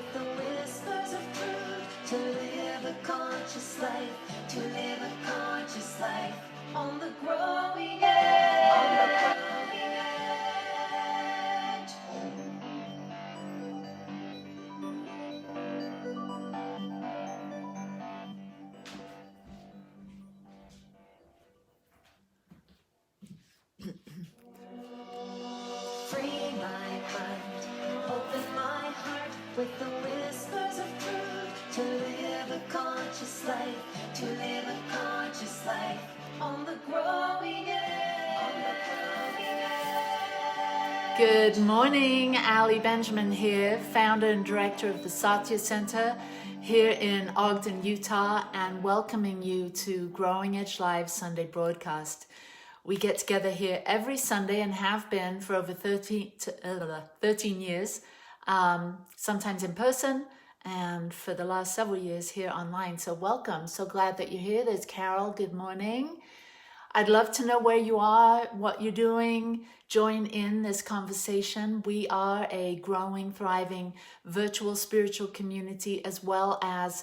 with the whispers of truth, to live a conscious life, to live a conscious life on the growing edge, on the growing edge. Free my mind, open my heart with the whispers of truth, to live a conscious life, to live a conscious life on the growing edge, on the growing edge. Good morning, Ali Benjamin here, founder and director of the Satya Center here in Ogden, Utah, and welcoming you to Growing Edge Live Sunday broadcast. We get together here every Sunday and have been for over 13 years, sometimes in person and for the last several years here online. So welcome. So glad that you're here. There's Carol. Good morning. I'd love to know where you are, what you're doing. Join in this conversation. We are a growing, thriving virtual spiritual community, as well as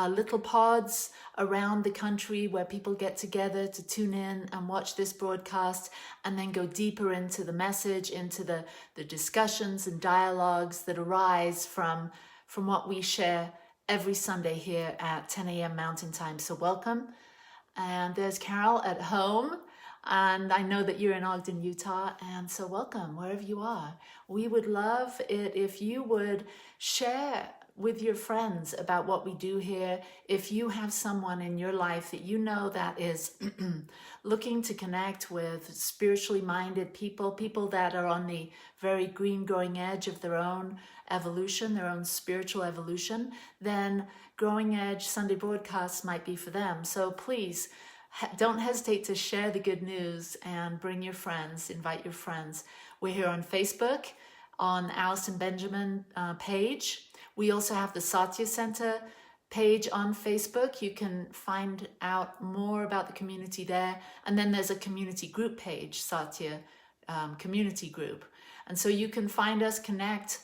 little pods around the country where people get together to tune in and watch this broadcast and then go deeper into the message, into the discussions and dialogues that arise from what we share every Sunday here at 10 a.m. Mountain Time. So welcome. And there's Carol at home, and I know that you're in Ogden, Utah, and so welcome wherever you are. We would love it if you would share with your friends about what we do here. If you have someone in your life that you know that is looking to connect with spiritually minded people that are on the very green growing edge of their own evolution, their own spiritual evolution, then Growing Edge Sunday broadcasts might be for them. So please don't hesitate to share the good news and bring your friends, invite your friends. We're here on Facebook, on Allison Benjamin page. We also have the Satya Center page on Facebook. You can find out more about the community there. And then there's a community group page, Satya Community Group. And so you can find us, connect.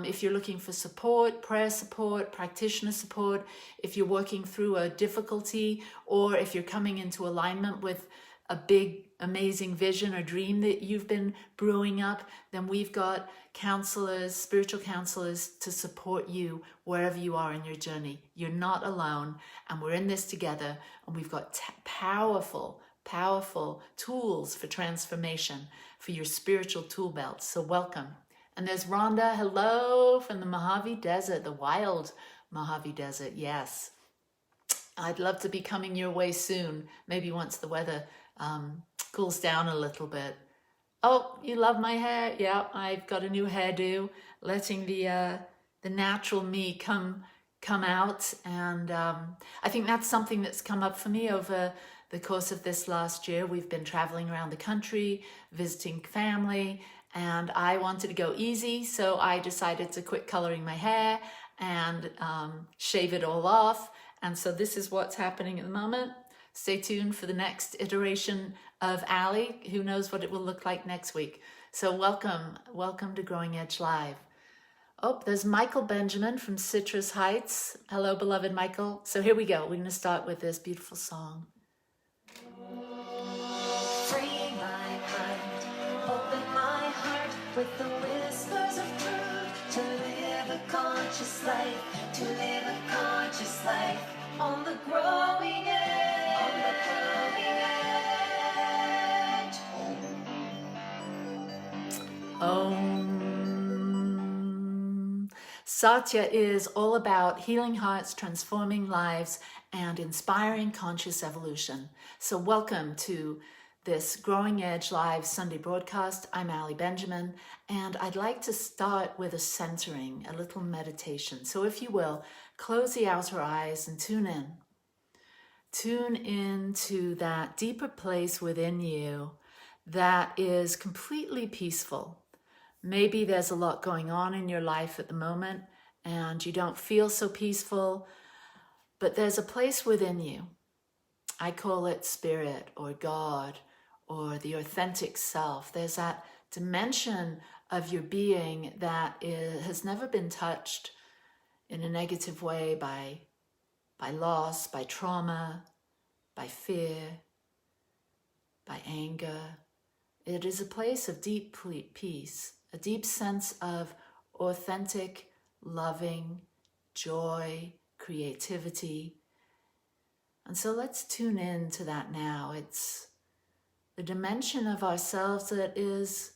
If you're looking for support, prayer support, practitioner support, if you're working through a difficulty, or if you're coming into alignment with a big, amazing vision or dream that you've been brewing up, then we've got counselors, spiritual counselors to support you wherever you are in your journey. You're not alone, and we're in this together, and we've got powerful tools for transformation for your spiritual tool belt. So welcome. And there's Rhonda, hello, from the Mojave Desert, the wild Mojave Desert, yes. I'd love to be coming your way soon, maybe once the weather cools down a little bit. Oh, you love my hair? Yeah, I've got a new hairdo, letting the natural me come out. And I think that's something that's come up for me over the course of this last year. We've been traveling around the country, visiting family, and I wanted to go easy, so I decided to quit coloring my hair and shave it all off. And so this is what's happening at the moment. Stay tuned for the next iteration of Ali. Who knows what it will look like next week. So welcome to Growing Edge Live. Oh, there's Michael Benjamin from Citrus Heights. Hello, beloved Michael. So here we go. We're going to start with this beautiful song. With the whispers of truth, to live a conscious life, to live a conscious life on the growing edge, on the growing edge. Satya is all about healing hearts, transforming lives, and inspiring conscious evolution. So welcome to this Growing Edge Live Sunday broadcast. I'm Ali Benjamin, and I'd like to start with a centering, a little meditation. So if you will, close the outer eyes and tune in. Tune in to that deeper place within you that is completely peaceful. Maybe there's a lot going on in your life at the moment, and you don't feel so peaceful, but there's a place within you. I call it spirit or God, or the authentic self. There's that dimension of your being that has never been touched in a negative way by loss, by trauma, by fear, by anger. It is a place of deep peace, a deep sense of authentic, loving, joy, creativity. And so let's tune in to that now. It's the dimension of ourselves that is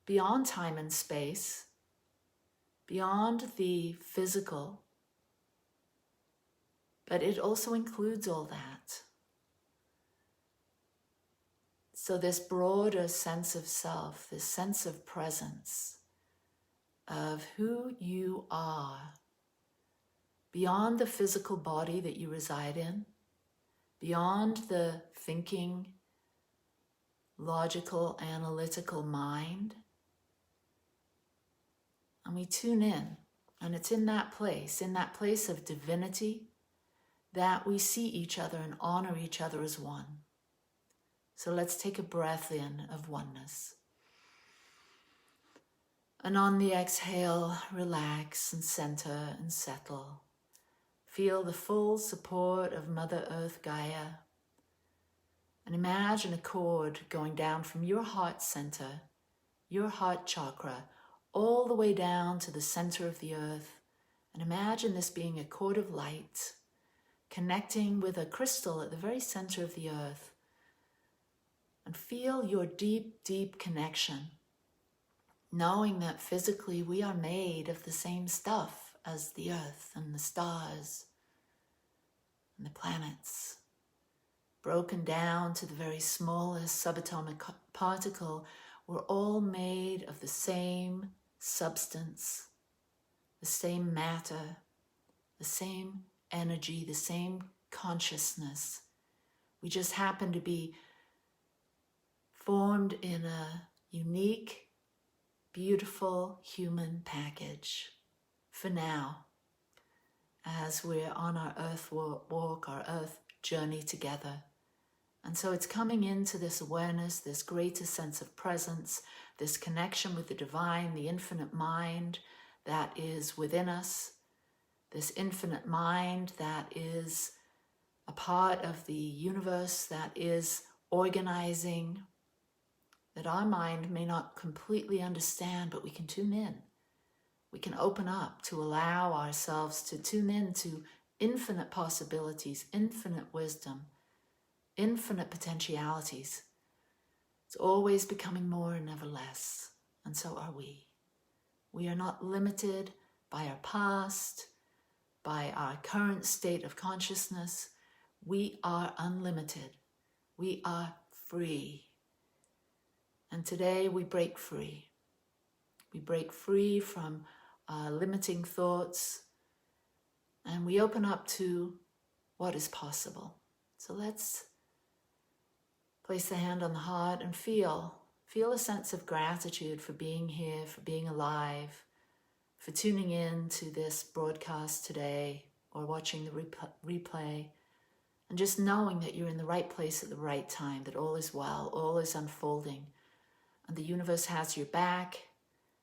beyond time and space, beyond the physical, but it also includes all that. So this broader sense of self, this sense of presence, of who you are, beyond the physical body that you reside in, beyond the thinking, logical, analytical mind. And we tune in, and it's in that place of divinity, that we see each other and honor each other as one. So let's take a breath in of oneness. And on the exhale, relax and center and settle. Feel the full support of Mother Earth Gaia. And imagine a cord going down from your heart center, your heart chakra, all the way down to the center of the earth. And imagine this being a cord of light, connecting with a crystal at the very center of the earth. And feel your deep, deep connection, knowing that physically we are made of the same stuff as the earth and the stars and the planets. Broken down to the very smallest subatomic particle, we're all made of the same substance, the same matter, the same energy, the same consciousness. We just happen to be formed in a unique, beautiful human package for now, as we're on our earth walk, our earth journey together. And so it's coming into this awareness, this greater sense of presence, this connection with the divine, the infinite mind that is within us, this infinite mind that is a part of the universe that is organizing, that our mind may not completely understand, but we can tune in. We can open up to allow ourselves to tune in to infinite possibilities, infinite wisdom, infinite potentialities. It's always becoming more and never less, and so are we. We are not limited by our past, by our current state of consciousness. We are unlimited. We are free. And today we break free. We break free from limiting thoughts, and we open up to what is possible. So let's place the hand on the heart and feel a sense of gratitude for being here, for being alive, for tuning in to this broadcast today or watching the replay, and just knowing that you're in the right place at the right time, that all is well, all is unfolding, and the universe has your back,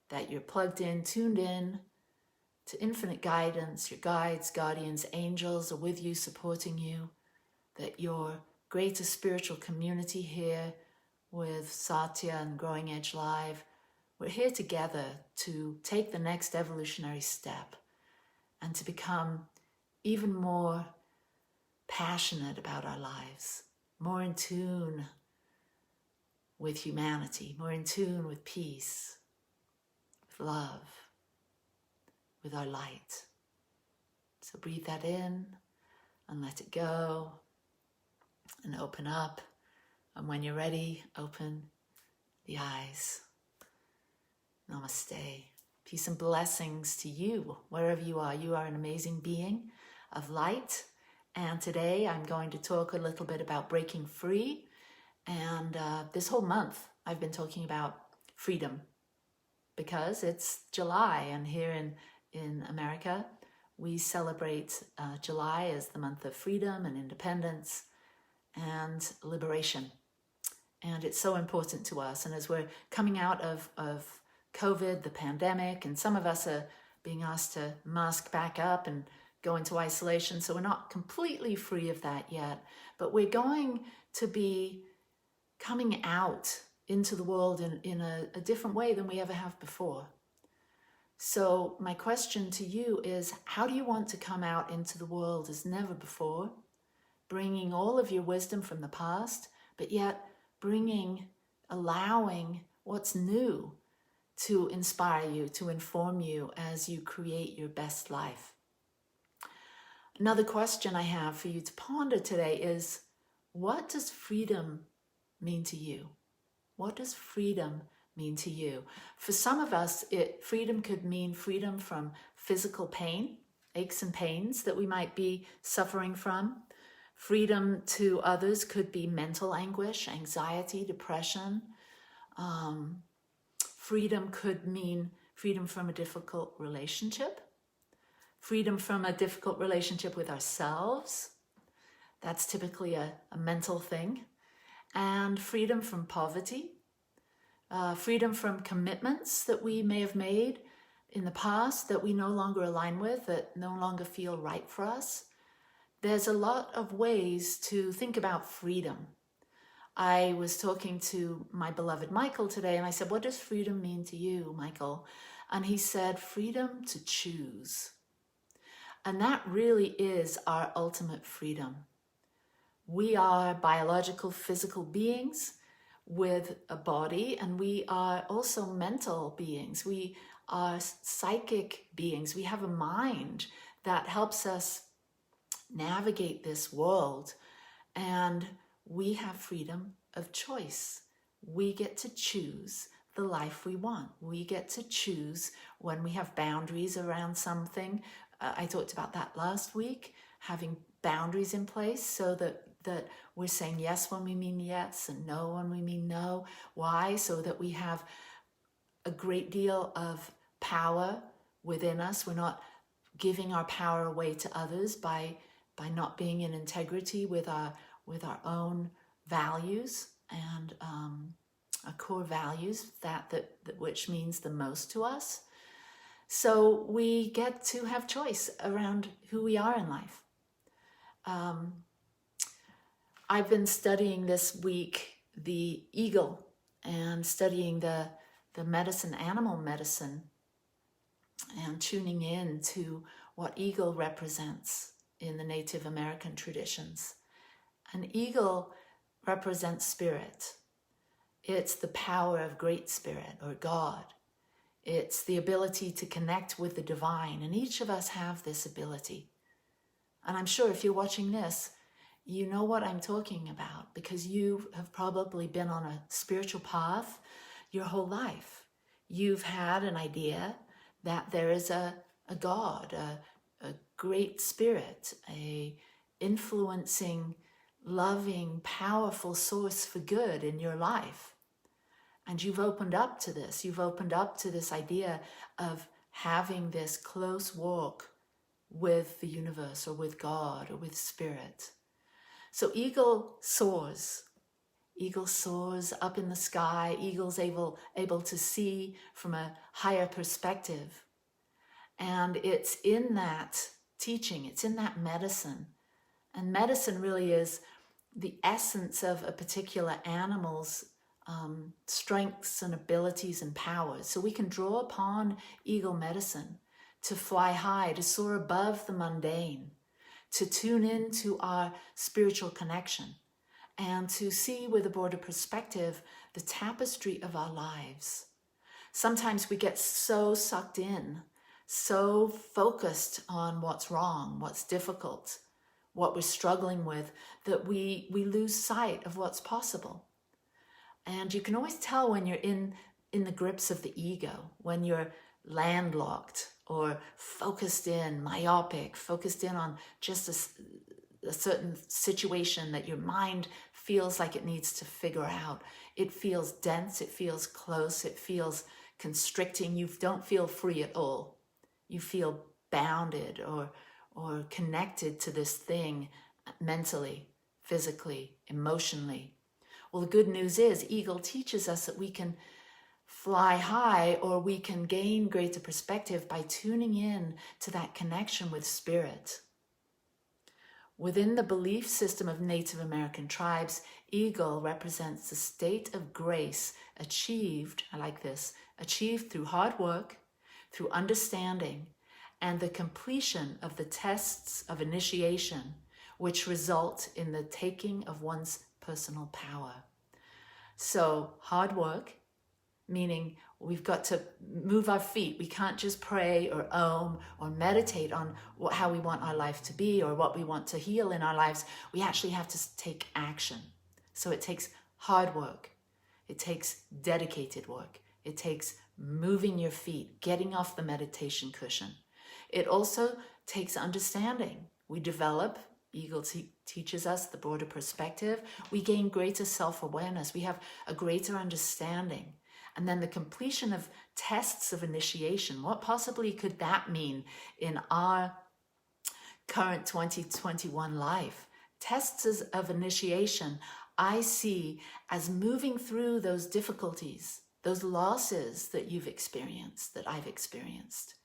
that you're plugged in, tuned in to infinite guidance. Your guides, guardians, angels are with you, supporting you, that your greater spiritual community here with Satya and Growing Edge Live, we're here together to take the next evolutionary step and to become even more passionate about our lives, more in tune with humanity, more in tune with peace, with love, with our light. So breathe that in and let it go and open up. And when you're ready, open the eyes. Namaste. Peace and blessings to you, wherever you are. You are an amazing being of light. And today I'm going to talk a little bit about breaking free. And this whole month I've been talking about freedom because it's July, and here in America we celebrate July as the month of freedom and independence and liberation. And it's so important to us. And as we're coming out of COVID, the pandemic, and some of us are being asked to mask back up and go into isolation. So we're not completely free of that yet, but we're going to be coming out into the world in a different way than we ever have before. So my question to you is, how do you want to come out into the world as never before, bringing all of your wisdom from the past, but yet allowing what's new to inspire you, to inform you as you create your best life? Another question I have for you to ponder today is, what does freedom mean to you? What does freedom mean to you? For some of us, freedom could mean freedom from physical pain, aches and pains that we might be suffering from. Freedom to others could be mental anguish, anxiety, depression. Freedom could mean freedom from a difficult relationship, freedom from a difficult relationship with ourselves. That's typically a mental thing. And freedom from poverty, freedom from commitments that we may have made in the past that we no longer align with, that no longer feel right for us. There's a lot of ways to think about freedom. I was talking to my beloved Michael today, and I said, what does freedom mean to you, Michael? And he said, freedom to choose. And that really is our ultimate freedom. We are biological, physical beings with a body, and we are also mental beings. We are psychic beings. We have a mind that helps us navigate this world, and we have freedom of choice. We get to choose the life we want. We get to choose when we have boundaries around something. I talked about that last week, having boundaries in place so that we're saying yes when we mean yes and no when we mean no. Why? So that we have a great deal of power within us. We're not giving our power away to others by not being in integrity with our own values and our core values, that which means the most to us. So we get to have choice around who we are in life. I've been studying this week the eagle and studying the medicine, animal medicine, and tuning in to what eagle represents in the Native American traditions. An eagle represents spirit. It's the power of great spirit or God. It's the ability to connect with the divine, and each of us have this ability. And I'm sure if you're watching this, you know what I'm talking about, because you have probably been on a spiritual path your whole life. You've had an idea that there is a God, a great spirit, a influencing, loving, powerful source for good in your life. And you've opened up to this. You've opened up to this idea of having this close walk with the universe or with God or with spirit. So eagle soars. Eagle soars up in the sky. Eagle's able to see from a higher perspective. And it's in that teaching, it's in that medicine. And medicine really is the essence of a particular animal's strengths and abilities and powers. So we can draw upon eagle medicine to fly high, to soar above the mundane, to tune into our spiritual connection, and to see with a broader perspective the tapestry of our lives. Sometimes we get so sucked in, so focused on what's wrong, what's difficult, what we're struggling with, that we lose sight of what's possible. And you can always tell when you're in the grips of the ego, when you're landlocked or focused in, myopic, focused in on just a certain situation that your mind feels like it needs to figure out. It feels dense, it feels close, it feels constricting. You don't feel free at all. You feel bounded or connected to this thing mentally, physically, emotionally. Well, the good news is Eagle teaches us that we can fly high, or we can gain greater perspective by tuning in to that connection with spirit. Within the belief system of Native American tribes, eagle represents the state of grace achieved, I like this, achieved through hard work, through understanding, and the completion of the tests of initiation, which result in the taking of one's personal power. So hard work, meaning we've got to move our feet. We can't just pray or or meditate on how we want our life to be or what we want to heal in our lives. We actually have to take action. So it takes hard work. It takes dedicated work. It takes moving your feet, getting off the meditation cushion. It also takes understanding. We develop, Eagle teaches us the broader perspective. We gain greater self-awareness. We have a greater understanding. And then the completion of tests of initiation. What possibly could that mean in our current 2021 life? Tests of initiation, I see as moving through those difficulties, those losses that you've experienced, that I've experienced.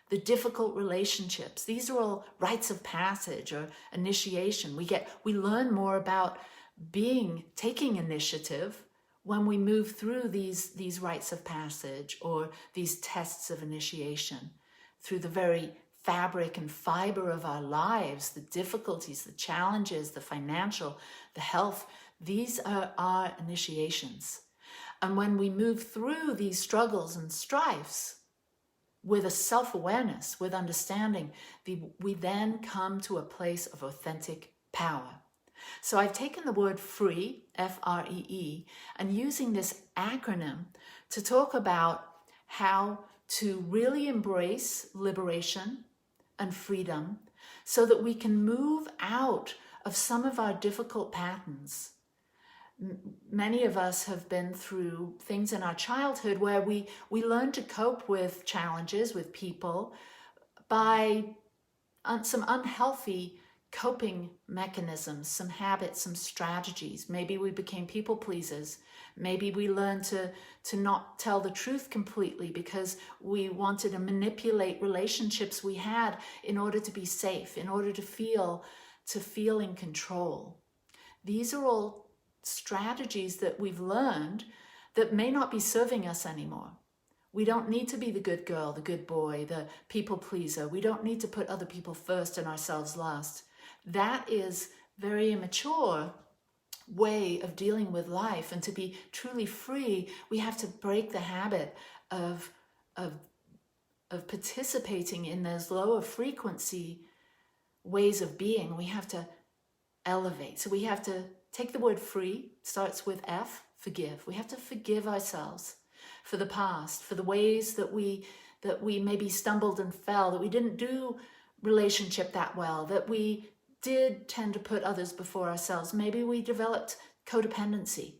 The difficult relationships. These are all rites of passage or initiation. We learn more about taking initiative when we move through these rites of passage or these tests of initiation, through the very fabric and fiber of our lives, the difficulties, the challenges, the financial, the health. These are our initiations. And when we move through these struggles and strifes with a self-awareness, with understanding, we then come to a place of authentic power. So I've taken the word free, F-R-E-E, and using this acronym to talk about how to really embrace liberation and freedom so that we can move out of some of our difficult patterns. Many of us have been through things in our childhood where we learn to cope with challenges, with people, by some unhealthy coping mechanisms, some habits, some strategies. Maybe we became people pleasers. Maybe we learned to not tell the truth completely because we wanted to manipulate relationships we had in order to be safe, in order to feel in control. These are all strategies that we've learned that may not be serving us anymore. We don't need to be the good girl, the good boy, the people pleaser. We don't need to put other people first and ourselves last. That is very immature way of dealing with life. And to be truly free, we have to break the habit of participating in those lower frequency ways of being. We have to elevate. So we have to take the word free, starts with F, forgive. We have to forgive ourselves for the past, for the ways that we maybe stumbled and fell, that we didn't do relationship that well, that we did tend to put others before ourselves. Maybe we developed codependency.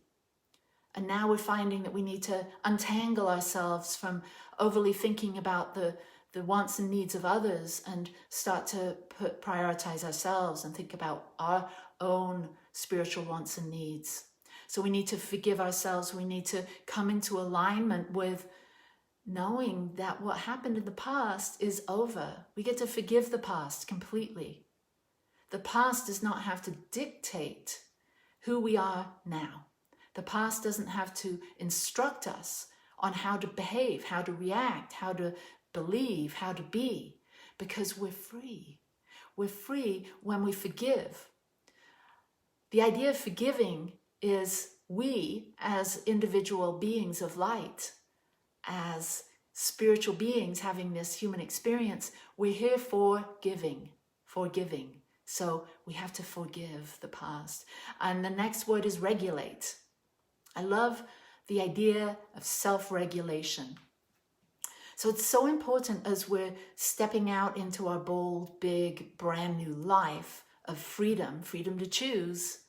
And now we're finding that we need to untangle ourselves from overly thinking about the wants and needs of others and start to prioritize ourselves and think about our own spiritual wants and needs. So we need to forgive ourselves. We need to come into alignment with knowing that what happened in the past is over. We get to forgive the past completely. The past does not have to dictate who we are now. The past doesn't have to instruct us on how to behave, how to react, how to believe, how to be, because we're free. We're free when we forgive. The idea of forgiving is we, as individual beings of light, as spiritual beings having this human experience, we're here for forgiving. So we have to forgive the past. And the next word is regulate. I love the idea of self-regulation. So it's so important as we're stepping out into our bold, big, brand new life of freedom to choose,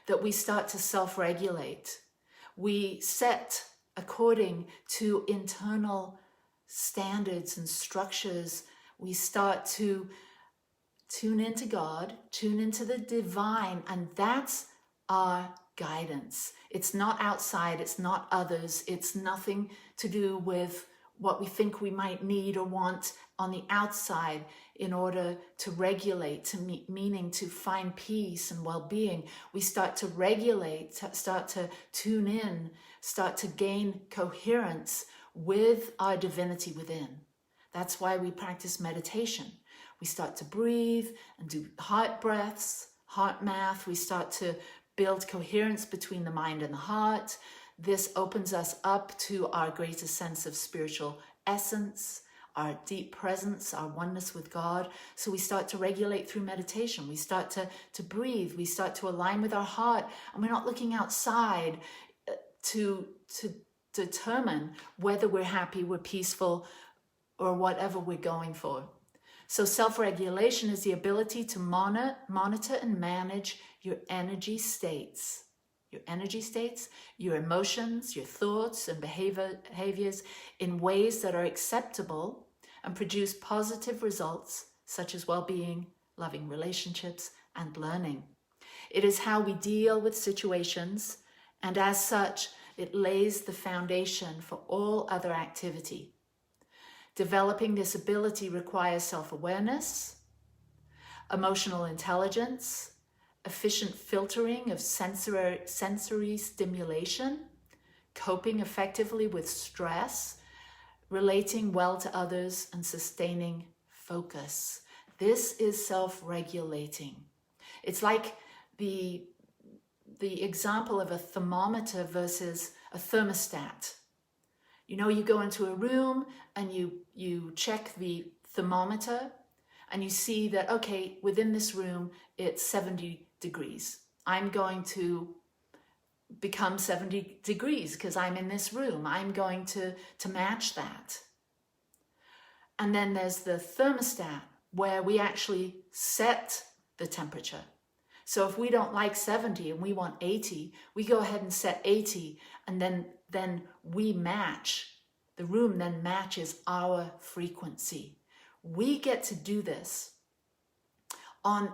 that we start to self-regulate. We set according to internal standards and structures. We start to tune into God, tune into the divine, and that's our guidance. It's not outside, it's not others, it's nothing to do with what we think we might need or want on the outside in order to regulate, meaning to find peace and well-being. We start to regulate, start to tune in, start to gain coherence with our divinity within. That's why we practice meditation. We start to breathe and do heart breaths, heart math. We start to build coherence between the mind and the heart. This opens us up to our greater sense of spiritual essence, our deep presence, our oneness with God. So we start to regulate through meditation. We start to breathe. We start to align with our heart. And we're not looking outside to determine whether we're happy, we're peaceful, or whatever we're going for. So self-regulation is the ability to monitor and manage your energy states. Your energy states, your emotions, your thoughts and behaviors in ways that are acceptable and produce positive results such as well-being, loving relationships, and learning. It is how we deal with situations, and as such, it lays the foundation for all other activity. Developing this ability requires self-awareness, emotional intelligence, efficient filtering of sensory stimulation, coping effectively with stress, relating well to others, and sustaining focus. This is self-regulating. It's like the example of a thermometer versus a thermostat. You know, you go into a room and you check the thermometer and you see that, okay, within this room, it's 70 degrees. I'm going to become 70 degrees because I'm in this room. I'm going to match that. And then there's the thermostat where we actually set the temperature. So if we don't like 70 and we want 80, we go ahead and set 80, and then we match. The room then matches our frequency. We get to do this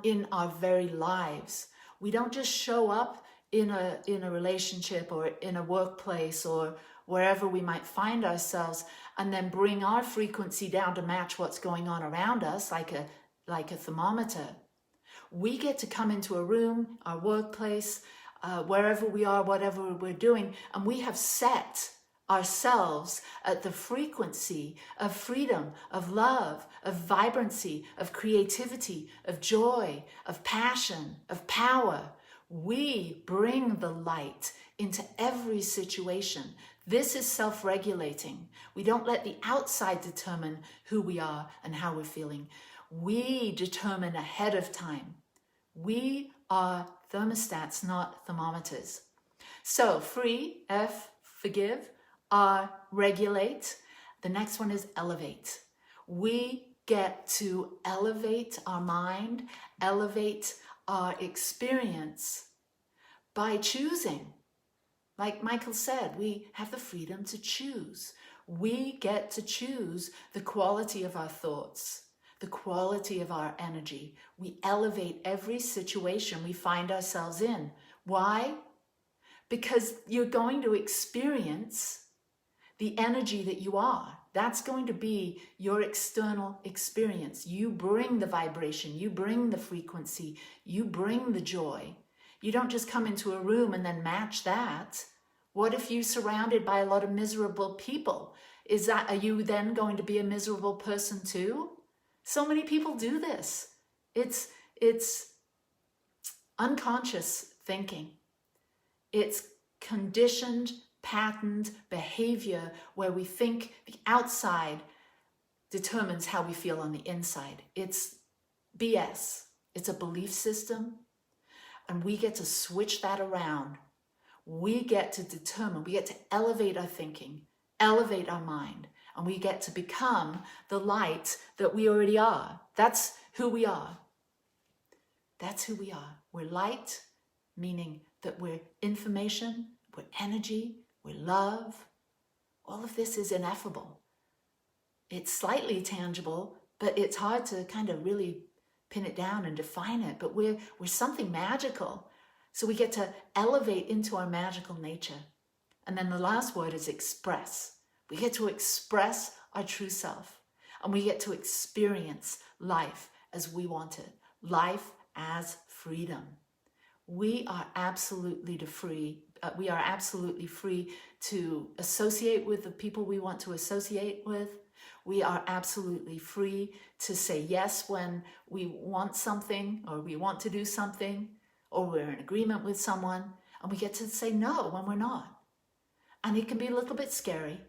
in our very lives. We don't just show up in a relationship or in a workplace or wherever we might find ourselves and then bring our frequency down to match what's going on around us like a thermometer. We get to come into a room, our workplace, wherever we are, whatever we're doing, and we have set ourselves at the frequency of freedom, of love, of vibrancy, of creativity, of joy, of passion, of power. We bring the light into every situation. This is self-regulating. We don't let the outside determine who we are and how we're feeling. We determine ahead of time. We are thermostats, not thermometers. So free, F, forgive, R, regulate. The next one is elevate. We get to elevate our mind, elevate our experience by choosing. Like Michael said, we have the freedom to choose. We get to choose the quality of our thoughts, the quality of our energy. We elevate every situation we find ourselves in. Why? Because you're going to experience the energy that you are. That's going to be your external experience. You bring the vibration, you bring the frequency, you bring the joy. You don't just come into a room and then match that. What if you're surrounded by a lot of miserable people? Are you then going to be a miserable person too? So many people do this. It's unconscious thinking. It's conditioned, patterned behavior where we think the outside determines how we feel on the inside. It's BS. It's a belief system, and we get to switch that around. We get to determine, we get to elevate our thinking, elevate our mind, and we get to become the light that we already are. That's who we are. That's who we are. We're light, meaning that we're information, we're energy, we're love. All of this is ineffable. It's slightly tangible, but it's hard to kind of really pin it down and define it. But we're something magical, So we get to elevate into our magical nature. And then the last word is express. We get to express our true self. And we get to experience life as we want it. Life as freedom. We are absolutely free to associate with the people we want to associate with. We are absolutely free to say yes when we want something, or we want to do something, or we're in agreement with someone, and we get to say no when we're not. And it can be a little bit scary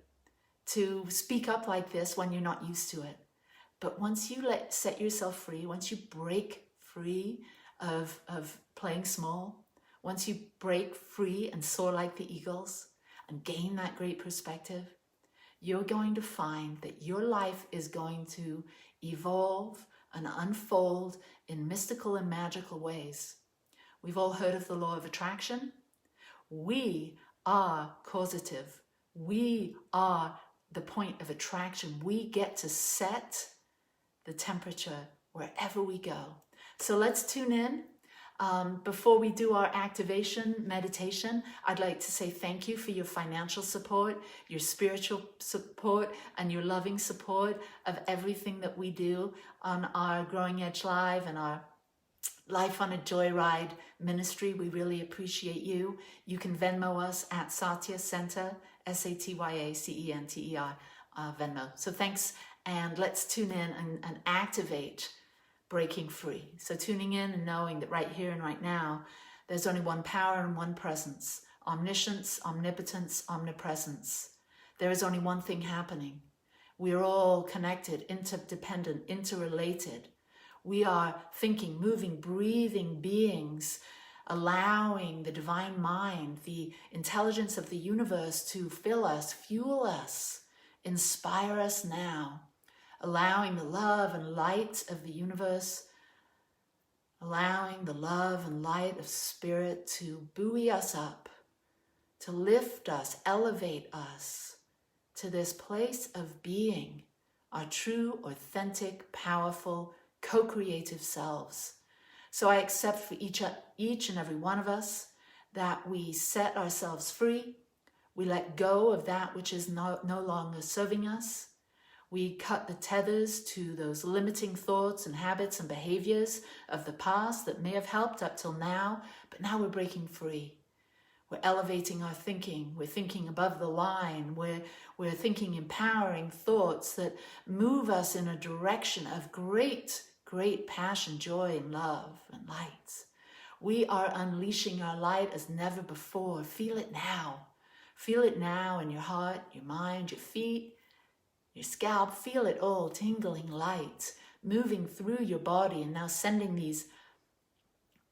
to speak up like this when you're not used to it. But once you set yourself free, once you break free of playing small, once you break free and soar like the eagles and gain that great perspective, you're going to find that your life is going to evolve and unfold in mystical and magical ways. We've all heard of the law of attraction. We are causative. We are the point of attraction. We get to set the temperature wherever we go. So let's tune in. Before we do our activation meditation, I'd like to say thank you for your financial support, your spiritual support, and your loving support of everything that we do on our Growing Edge Live and our Life on a Joyride ministry. We really appreciate you. You can Venmo us at Satya Center, SATYACENTER, Venmo. So thanks, and let's tune in and activate breaking free. So tuning in and knowing that right here and right now, there's only one power and one presence. Omniscience, omnipotence, omnipresence. There is only one thing happening. We are all connected, interdependent, interrelated. We are thinking, moving, breathing beings, allowing the divine mind, the intelligence of the universe to fill us, fuel us, inspire us now. Allowing the love and light of the universe, allowing the love and light of spirit to buoy us up, to lift us, elevate us to this place of being our true, authentic, powerful, co-creative selves. So I accept for each and every one of us that we set ourselves free, we let go of that which is no longer serving us. We cut the tethers to those limiting thoughts and habits and behaviors of the past that may have helped up till now, but now we're breaking free. We're elevating our thinking. We're thinking above the line. We're thinking empowering thoughts that move us in a direction of great, great passion, joy, and love and light. We are unleashing our light as never before. Feel it now. Feel it now in your heart, your mind, your feet, your scalp. Feel it all, tingling light, moving through your body and now sending these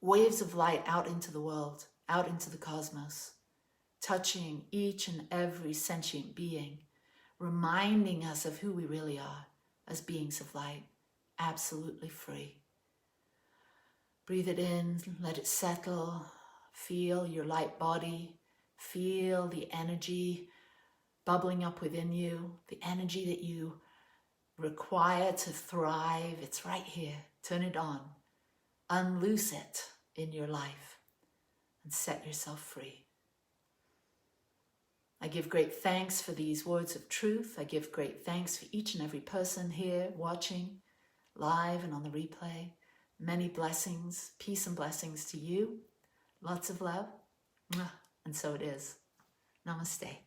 waves of light out into the world, out into the cosmos, touching each and every sentient being, reminding us of who we really are as beings of light, absolutely free. Breathe it in, let it settle, feel your light body, feel the energy bubbling up within you, the energy that you require to thrive. It's right here. Turn it on. Unloose it in your life and set yourself free. I give great thanks for these words of truth. I give great thanks for each and every person here watching live and on the replay. Many blessings, peace and blessings to you. Lots of love. And so it is. Namaste.